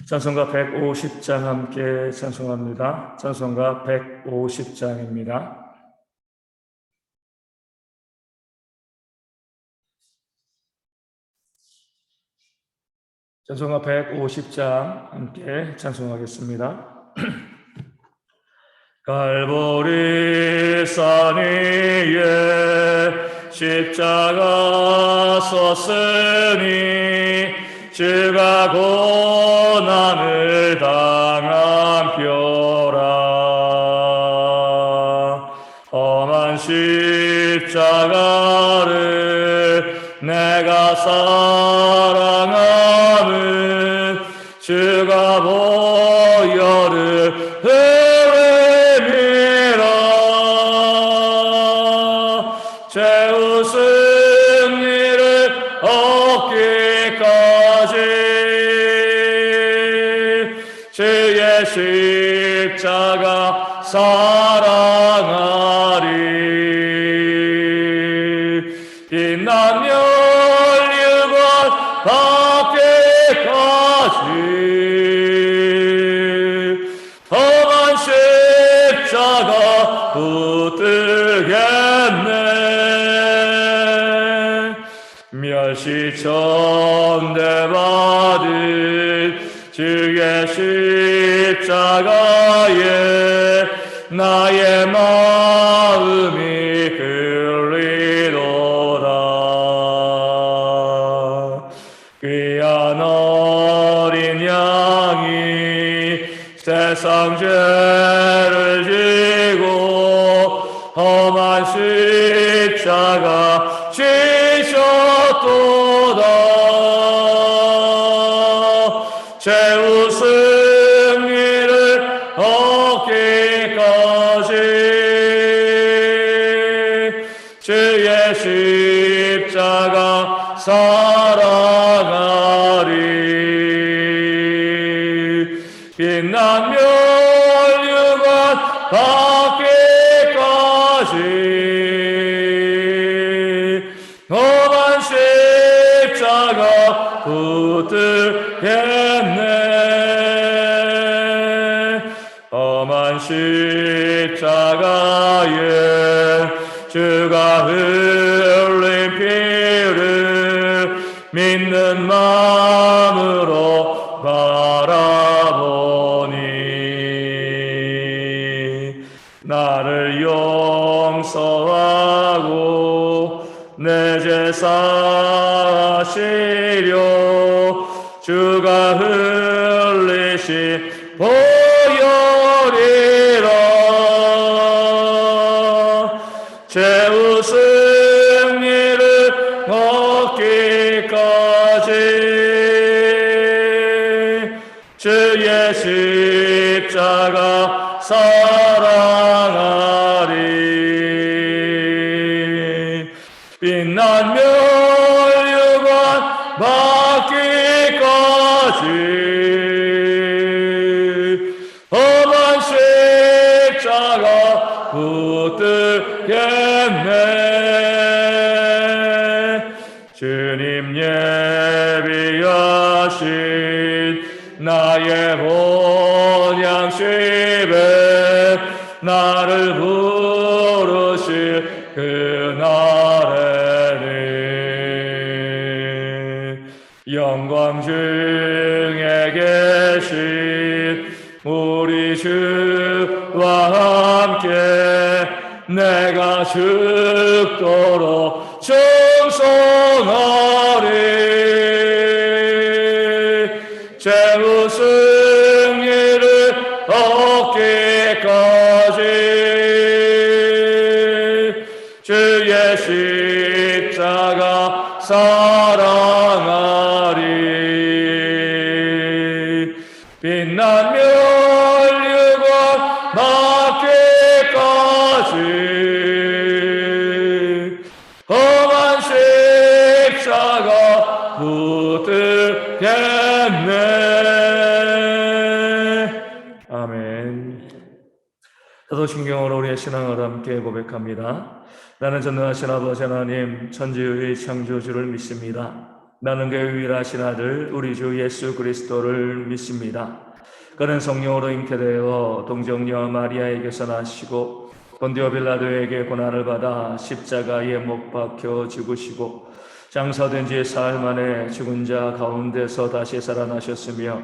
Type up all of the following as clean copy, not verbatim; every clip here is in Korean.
찬송가 150장 함께 찬송합니다. 찬송가 150장입니다. 찬송가 150장 함께 찬송하겠습니다. 갈보리 산 위에 십자가 섰으니 주가 고난을 당한 표라. 험한 십자가를 내가 사랑하는 주가 보혈을 흘림이라. 죄의 승리를 얻기까지 주의 십자가 사랑하리. 빛난 멸류관 받기까지 험한 십자가 붙들겠네. 멸시천대받은 주의 십자가에 나의 마음이 흘리도다. 귀한 어린 양이 세상 죄를 지고 험한 십자가 지셨도다. 죄의 승리를 얻기까지 주의 십자가 사랑하리. 빛난 멸류관 받기까지 험한 십자가 붙들겠네. 험한 십자가에 주가 흘린 피를 믿는 마음으로 바라보니 나를 용서하고 내 죄 사시려 주가 흘리신 보혈이라. 죄의 승리를 얻기까지 주의 십자가 사랑하리. 빛난 멸류관 받기까지 험한 십자가 붙들겠네. 주님 예비하신 나의 본향심에 나를 부르실 그날에는 영광 중에 계신 우리 주와 함께 내가 죽도록 충성하리. 죄의 승리를 얻기까지 주의 십자가 사랑하리. 빛난 멸류관 받기까지 험한 십자가 붙들겠네. 아멘. 사도신경으로 우리의 신앙을 함께 고백합니다. 나는 전능하신 아버지 하나님 천지의 창조주를 믿습니다. 나는 그 유일하신 아들 우리 주 예수 그리스도를 믿습니다. 그는 성령으로 잉태되어 동정녀 마리아에게서 나시고 본디오 빌라도에게 고난을 받아 십자가에 못 박혀 죽으시고 장사된 지 사흘 만에 죽은 자 가운데서 다시 살아나셨으며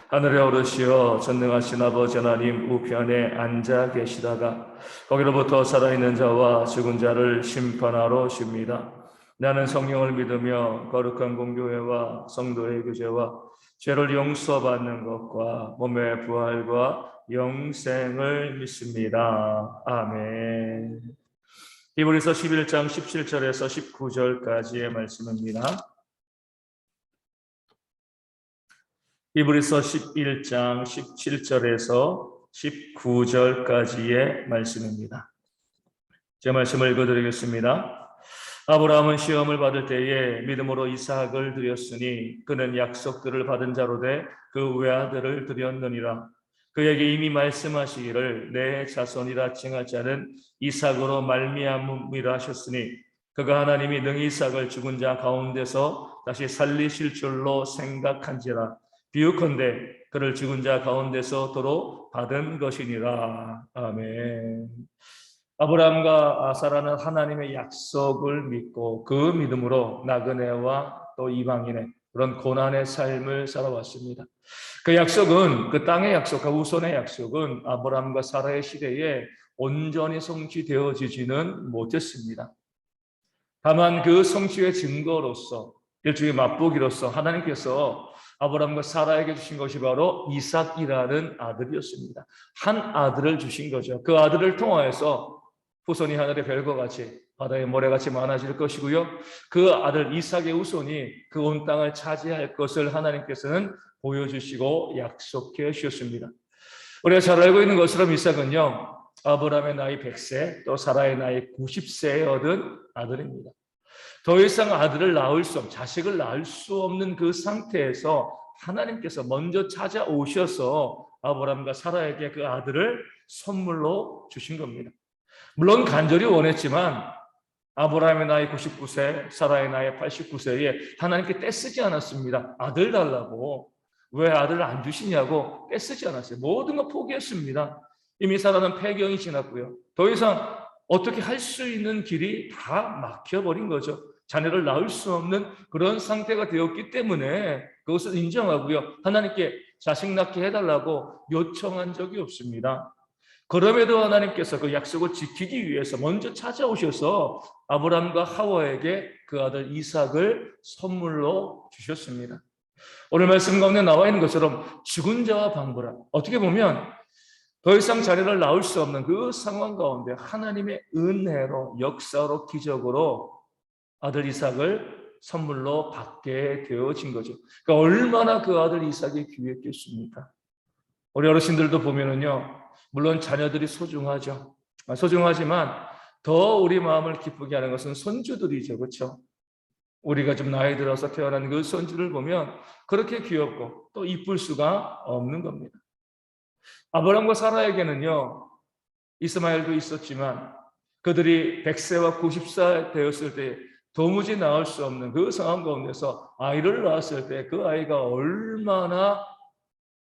하늘에 오르시어 전능하신 아버지 하나님 우편에 앉아 계시다가 거기로부터 살아있는 자와 죽은 자를 심판하러 오십니다. 나는 성령을 믿으며 거룩한 공교회와 성도의 교제와 죄를 용서받는 것과 몸의 부활과 영생을 믿습니다. 아멘. 히브리서 11장 17절에서 19절까지의 말씀입니다. 히브리서 11장 17절에서 19절까지의 말씀입니다. 제 말씀을 읽어드리겠습니다. 아브라함은 시험을 받을 때에 믿음으로 이삭을 드렸으니 그는 약속들을 받은 자로 돼 그 외아들을 드렸느니라. 그에게 이미 말씀하시기를 내 자손이라 칭할 자는 이삭으로 말미암음이라 하셨으니 그가 하나님이 능히 이삭을 죽은 자 가운데서 다시 살리실 줄로 생각한지라. 비유컨대 그를 죽은 자 가운데서 도로 받은 것이니라. 아멘. 아브라함과 사라는 하나님의 약속을 믿고 그 믿음으로 나그네와 또 이방인의 그런 고난의 삶을 살아왔습니다. 그 약속은, 그 땅의 약속과 우선의 약속은 아브라함과 사라의 시대에 온전히 성취되어지지는 못했습니다. 다만 그 성취의 증거로서, 일종의 맛보기로서 하나님께서 아브라함과 사라에게 주신 것이 바로 이삭이라는 아들이었습니다. 한 아들을 주신 거죠. 그 아들을 통하여서 후손이 하늘의 별과 같이 바다의 모래같이 많아질 것이고요. 그 아들 이삭의 후손이 그 온 땅을 차지할 것을 하나님께서는 보여주시고 약속해 주셨습니다. 우리가 잘 알고 있는 것처럼 이삭은요, 아브라함의 나이 100세 또 사라의 나이 90세에 얻은 아들입니다. 더 이상 아들을 낳을 수 없는, 자식을 낳을 수 없는 그 상태에서 하나님께서 먼저 찾아오셔서 아브라함과 사라에게 그 아들을 선물로 주신 겁니다. 물론 간절히 원했지만 아브라함의 나이 99세, 사라의 나이 89세에 하나님께 떼쓰지 않았습니다. 아들 달라고. 왜 아들을 안 주시냐고 떼쓰지 않았어요. 모든 거 포기했습니다. 이미 사라는 폐경이 지났고요. 더 이상 어떻게 할 수 있는 길이 다 막혀버린 거죠. 자녀를 낳을 수 없는 그런 상태가 되었기 때문에 그것을 인정하고요. 하나님께 자식 낳게 해달라고 요청한 적이 없습니다. 그럼에도 하나님께서 그 약속을 지키기 위해서 먼저 찾아오셔서 아브라함과 하와에게 그 아들 이삭을 선물로 주셨습니다. 오늘 말씀 가운데 나와 있는 것처럼 죽은 자와 방부라, 어떻게 보면 더 이상 자녀를 낳을 수 없는 그 상황 가운데 하나님의 은혜로, 역사로, 기적으로 아들 이삭을 선물로 받게 되어진 거죠. 그러니까 얼마나 그 아들 이삭이 귀했겠습니까? 우리 어르신들도 보면은요, 물론 자녀들이 소중하죠. 소중하지만 더 우리 마음을 기쁘게 하는 것은 손주들이죠. 그렇죠? 우리가 좀 나이 들어서 태어난 그 손주를 보면 그렇게 귀엽고 또 이쁠 수가 없는 겁니다. 아브라함과 사라에게는요, 이스마엘도 있었지만 그들이 100세와 90세 되었을 때 도무지 낳을 수 없는 그 상황 가운데서 아이를 낳았을 때 그 아이가 얼마나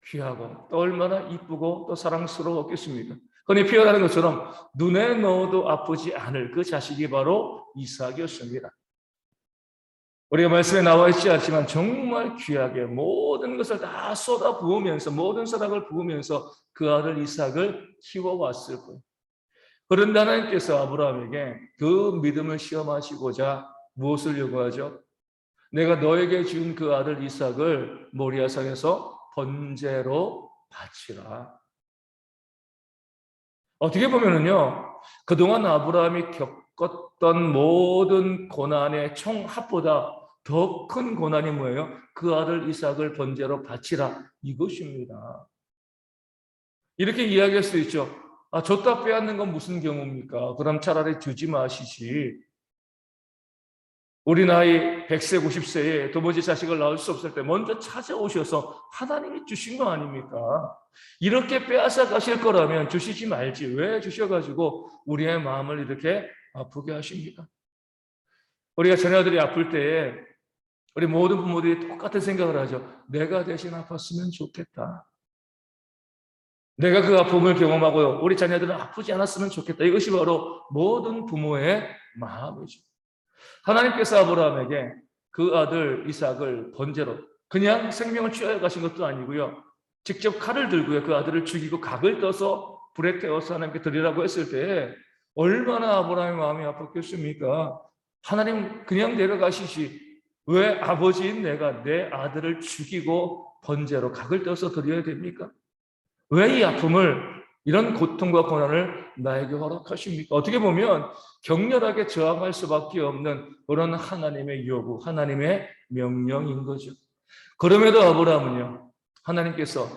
귀하고 또 얼마나 이쁘고 또 사랑스러웠겠습니까? 흔히 표현하는 것처럼 눈에 넣어도 아프지 않을 그 자식이 바로 이삭이었습니다. 우리가 말씀에 나와 있지 않지만 정말 귀하게 모든 것을 다 쏟아 부으면서, 모든 사랑을 부으면서 그 아들 이삭을 키워왔을 거예요. 그런데 하나님께서 아브라함에게 그 믿음을 시험하시고자 무엇을 요구하죠? 내가 너에게 준 그 아들 이삭을 모리아산에서 번제로 바치라. 어떻게 보면은요, 그동안 아브라함이 겪었던 모든 고난의 총합보다 더 큰 고난이 뭐예요? 그 아들 이삭을 번제로 바치라, 이것입니다. 이렇게 이야기할 수 있죠. 아, 줬다 빼앗는 건 무슨 경우입니까? 그럼 차라리 주지 마시지. 우리 나이 100세, 90세에 도무지 자식을 낳을 수 없을 때 먼저 찾아오셔서 하나님이 주신 거 아닙니까? 이렇게 빼앗아 가실 거라면 주시지 말지. 왜 주셔가지고 우리의 마음을 이렇게 아프게 하십니까? 우리가 자녀들이 아플 때에 우리 모든 부모들이 똑같은 생각을 하죠. 내가 대신 아팠으면 좋겠다. 내가 그 아픔을 경험하고 우리 자녀들은 아프지 않았으면 좋겠다. 이것이 바로 모든 부모의 마음이죠. 하나님께서 아브라함에게 그 아들 이삭을 번제로 그냥 생명을 취하여 가신 것도 아니고요. 직접 칼을 들고요. 그 아들을 죽이고 각을 떠서 불에 태워서 하나님께 드리라고 했을 때 얼마나 아브라함의 마음이 아팠겠습니까? 하나님 그냥 내려가시지 왜 아버지인 내가 내 아들을 죽이고 번제로 각을 떠서 드려야 됩니까? 왜 이 아픔을 이런 고통과 고난을 나에게 허락하십니까? 어떻게 보면 격렬하게 저항할 수밖에 없는 그런 하나님의 요구, 하나님의 명령인 거죠. 그럼에도 아브라함은요, 하나님께서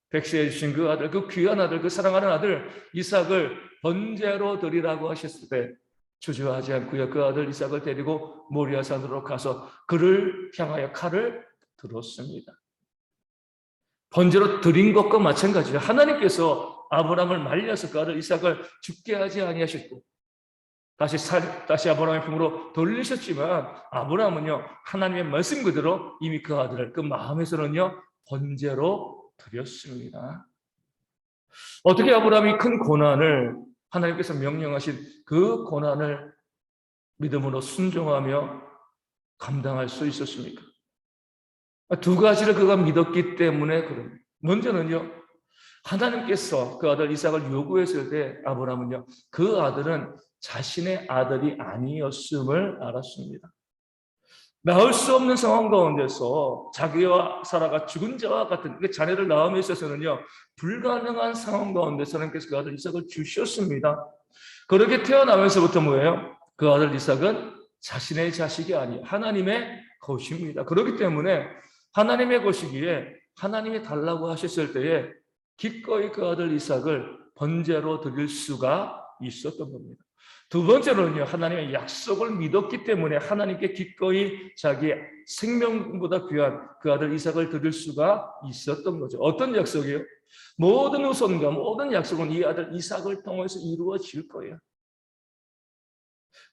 백세해 주신 그 아들, 그 귀한 아들, 그 사랑하는 아들 이삭을 번제로 드리라고 하셨을 때 주저하지 않고요, 그 아들 이삭을 데리고 모리아산으로 가서 그를 향하여 칼을 들었습니다. 번제로 드린 것과 마찬가지예요. 하나님께서 아브라함을 말려서 그 아들 이삭을 죽게 하지 아니하셨고 다시 아브라함의 품으로 돌리셨지만 아브라함은요 하나님의 말씀 그대로 이미 그 아들을 그 마음에서는요 번제로 드렸습니다. 어떻게 아브라함이 큰 고난을 하나님께서 명령하신 그 고난을 믿음으로 순종하며 감당할 수 있었습니까? 두 가지를 그가 믿었기 때문에 그럽니다. 먼저는요, 하나님께서 그 아들 이삭을 요구했을 때 아브라함은요, 그 아들은 자신의 아들이 아니었음을 알았습니다. 낳을 수 없는 상황 가운데서 자기와 사라가 죽은 자와 같은 자녀를 낳음에 있어서는요, 불가능한 상황 가운데서 하나님께서 그 아들 이삭을 주셨습니다. 그렇게 태어나면서부터 뭐예요? 그 아들 이삭은 자신의 자식이 아니에요. 하나님의 것입니다. 그렇기 때문에 하나님의 것이기에 하나님이 달라고 하셨을 때에 기꺼이 그 아들 이삭을 번제로 드릴 수가 있었던 겁니다. 두 번째로는요, 하나님의 약속을 믿었기 때문에 하나님께 기꺼이 자기의 생명보다 귀한 그 아들 이삭을 드릴 수가 있었던 거죠. 어떤 약속이요? 모든 후손과 모든 약속은 이 아들 이삭을 통해서 이루어질 거예요.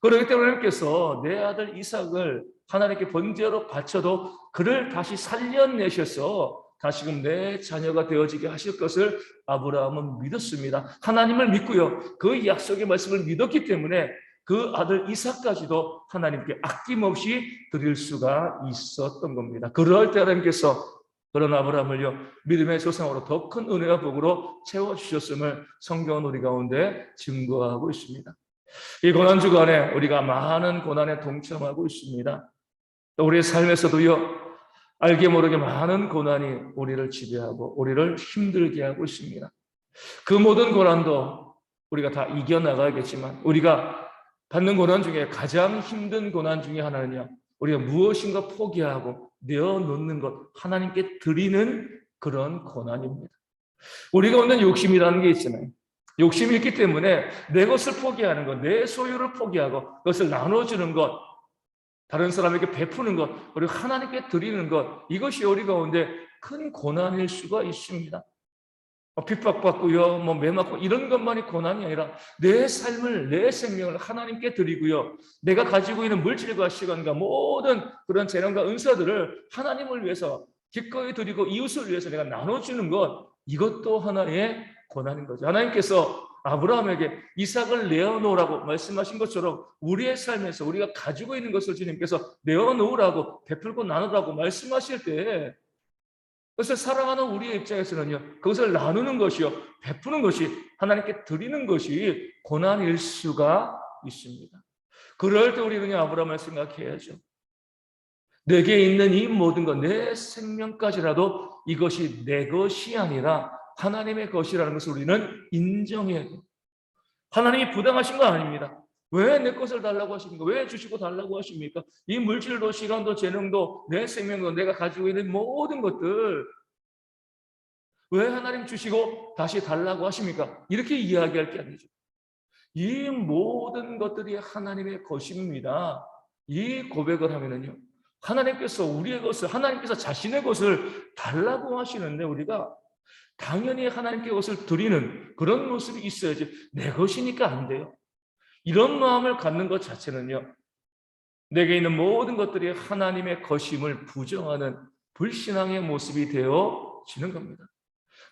그렇기 때문에 하나님께서 내 아들 이삭을 하나님께 번제로 바쳐도 그를 다시 살려내셔서 다시금 내 자녀가 되어지게 하실 것을 아브라함은 믿었습니다. 하나님을 믿고요. 그 약속의 말씀을 믿었기 때문에 그 아들 이삭까지도 하나님께 아낌없이 드릴 수가 있었던 겁니다. 그럴 때 하나님께서 그런 아브라함을요 믿음의 조상으로 더 큰 은혜와 복으로 채워주셨음을 성경은 우리 가운데 증거하고 있습니다. 이 고난 주간에 우리가 많은 고난에 동참하고 있습니다. 또 우리의 삶에서도요 알게 모르게 많은 고난이 우리를 지배하고 우리를 힘들게 하고 있습니다. 그 모든 고난도 우리가 다 이겨나가야겠지만 우리가 받는 고난 중에 가장 힘든 고난 중에 하나는요 우리가 무엇인가 포기하고 내어놓는 것, 하나님께 드리는 그런 고난입니다. 우리가 얻는 욕심이라는 게 있잖아요. 욕심이 있기 때문에 내 것을 포기하는 것, 내 소유를 포기하고 그것을 나눠주는 것, 다른 사람에게 베푸는 것, 그리고 하나님께 드리는 것, 이것이 우리 가운데 큰 고난일 수가 있습니다. 핍박받고요, 매 맞고 이런 것만이 고난이 아니라 내 삶을, 내 생명을 하나님께 드리고요, 내가 가지고 있는 물질과 시간과 모든 그런 재능과 은사들을 하나님을 위해서 기꺼이 드리고 이웃을 위해서 내가 나눠주는 것, 이것도 하나의 고난인 거죠. 하나님께서 아브라함에게 이삭을 내어놓으라고 말씀하신 것처럼 우리의 삶에서 우리가 가지고 있는 것을 주님께서 내어놓으라고 베풀고 나누라고 말씀하실 때 그것을 사랑하는 우리의 입장에서는요 그것을 나누는 것이요 베푸는 것이 하나님께 드리는 것이 고난일 수가 있습니다. 그럴 때 우리는 아브라함을 생각해야죠. 내게 있는 이 모든 것, 내 생명까지라도 이것이 내 것이 아니라 하나님의 것이라는 것을 우리는 인정해야 돼요. 하나님이 부당하신 거 아닙니다. 왜 내 것을 달라고 하십니까? 왜 주시고 달라고 하십니까? 이 물질도 시간도 재능도 내 생명도 내가 가지고 있는 모든 것들 왜 하나님 주시고 다시 달라고 하십니까? 이렇게 이야기할 게 아니죠. 이 모든 것들이 하나님의 것입니다. 이 고백을 하면은요. 하나님께서 우리의 것을, 하나님께서 자신의 것을 달라고 하시는데 우리가 당연히 하나님께 것을 드리는 그런 모습이 있어야지 내 것이니까 안 돼요. 이런 마음을 갖는 것 자체는요. 내게 있는 모든 것들이 하나님의 것임을 부정하는 불신앙의 모습이 되어지는 겁니다.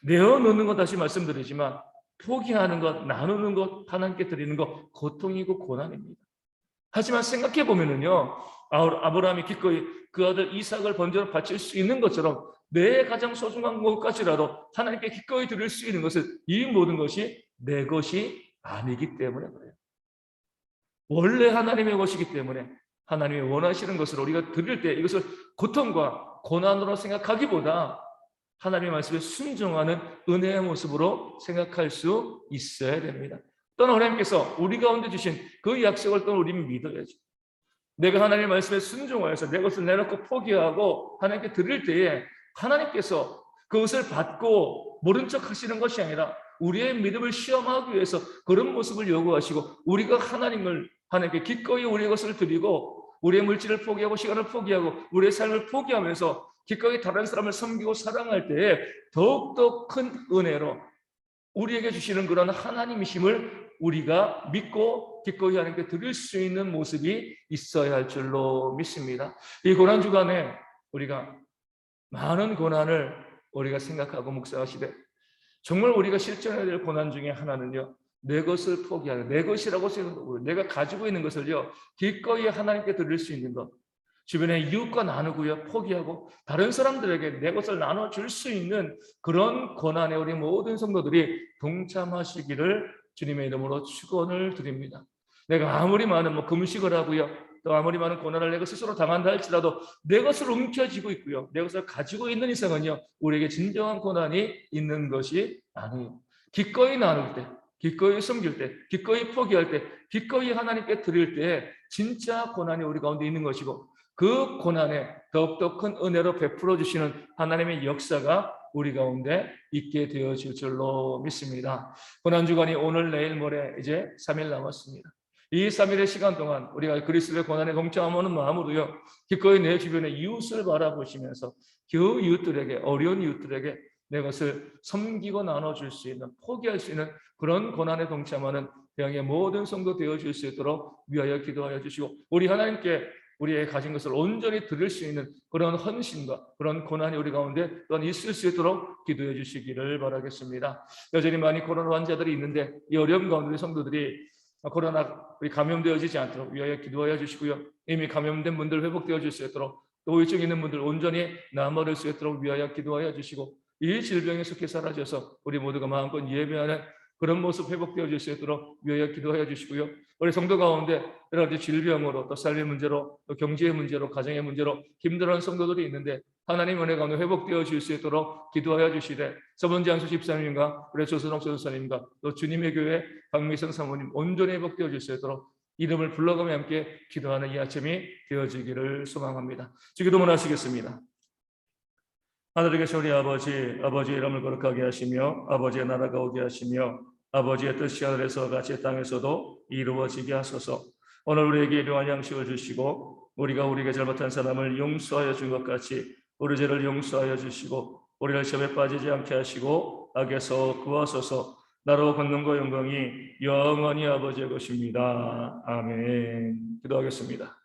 내어놓는 것, 다시 말씀드리지만 포기하는 것, 나누는 것, 하나님께 드리는 것 고통이고 고난입니다. 하지만 생각해 보면은요, 아브라함이 기꺼이 그 아들 이삭을 번제로 바칠 수 있는 것처럼 내 가장 소중한 것까지라도 하나님께 기꺼이 드릴 수 있는 것은 이 모든 것이 내 것이 아니기 때문에 그래요. 원래 하나님의 것이기 때문에 하나님이 원하시는 것을 우리가 드릴 때 이것을 고통과 고난으로 생각하기보다 하나님의 말씀에 순종하는 은혜의 모습으로 생각할 수 있어야 됩니다. 또한 하나님께서 우리 가운데 주신 그 약속을 또한 우리는 믿어야죠. 내가 하나님의 말씀에 순종하여서 내 것을 내놓고 포기하고 하나님께 드릴 때에 하나님께서 그것을 받고 모른 척 하시는 것이 아니라 우리의 믿음을 시험하기 위해서 그런 모습을 요구하시고 우리가 하나님께 기꺼이 우리의 것을 드리고 우리의 물질을 포기하고 시간을 포기하고 우리의 삶을 포기하면서 기꺼이 다른 사람을 섬기고 사랑할 때에 더욱더 큰 은혜로 우리에게 주시는 그런 하나님이심을 우리가 믿고 기꺼이 하나님께 드릴 수 있는 모습이 있어야 할 줄로 믿습니다. 이 고난 주간에 우리가 많은 고난을 우리가 생각하고 묵상하시되 정말 우리가 실천해야 될 고난 중에 하나는요, 내 것을 포기하는, 내 것이라고 생각하고 내가 가지고 있는 것을요 기꺼이 하나님께 드릴 수 있는 것, 주변의 이웃과 나누고요 포기하고 다른 사람들에게 내 것을 나눠줄 수 있는 그런 고난에 우리 모든 성도들이 동참하시기를 주님의 이름으로 축원을 드립니다. 내가 아무리 많은 금식을 하고요 또 아무리 많은 고난을 내가 스스로 당한다 할지라도 내 것을 움켜쥐고 있고요 내 것을 가지고 있는 이상은요 우리에게 진정한 고난이 있는 것이 아니에요. 기꺼이 나눌 때, 기꺼이 섬길 때, 기꺼이 포기할 때, 기꺼이 하나님께 드릴 때 진짜 고난이 우리 가운데 있는 것이고 그 고난에 더욱더 큰 은혜로 베풀어 주시는 하나님의 역사가 우리 가운데 있게 되어질 줄로 믿습니다. 고난주간이 오늘 내일 모레 이제 3일 남았습니다. 이 3일의 시간 동안 우리가 그리스도의 고난에 동참하는 마음으로요 기꺼이 내 주변의 이웃을 바라보시면서 그 이웃들에게, 어려운 이웃들에게 내 것을 섬기고 나눠줄 수 있는, 포기할 수 있는 그런 고난에 동참하는 대형의 모든 성도 되어줄 수 있도록 위하여 기도하여 주시고 우리 하나님께 우리의 가진 것을 온전히 드릴 수 있는 그런 헌신과 그런 고난이 우리 가운데 또한 있을 수 있도록 기도해 주시기를 바라겠습니다. 여전히 많이 코로나 환자들이 있는데 이 어려움 가운데 성도들이 코로나 감염되어지지 않도록 위하여 기도하여 주시고요. 이미 감염된 분들 회복되어질 수 있도록 또 우울증 있는 분들 온전히 나아버릴 수 있도록 위하여 기도하여 주시고 이 질병이 속히 사라져서 우리 모두가 마음껏 예배하는 그런 모습 회복되어질 수 있도록 위하여 기도하여 주시고요. 우리 성도 가운데 여러 가지 질병으로 또 삶의 문제로 또 경제의 문제로 가정의 문제로 힘들어하는 성도들이 있는데 하나님 은혜 가운데 회복되어질 수 있도록 기도하여 주시되 서번지 안수 집사님과 우리 조선옥 전사님과 또 주님의 교회 박미성 사모님 온전히 회복되어질 수 있도록 이름을 불러가며 함께 기도하는 이 아침이 되어지기를 소망합니다. 기도문 하시겠습니다. 하늘에 계신 우리 아버지, 아버지의 이름을 거룩하게 하시며 아버지의 나라가 오게 하시며 아버지의 뜻이 하늘에서 같이 땅에서도 이루어지게 하소서. 오늘 우리에게 일용할 양식을 주시고 우리가 우리에게 잘못한 사람을 용서하여 준 것 같이 우리 죄를 용서하여 주시고 우리를 시험에 빠지지 않게 하시고 악에서 구하소서. 나로 권능과 영광이 영원히 아버지의 것입니다. 아멘. 기도하겠습니다.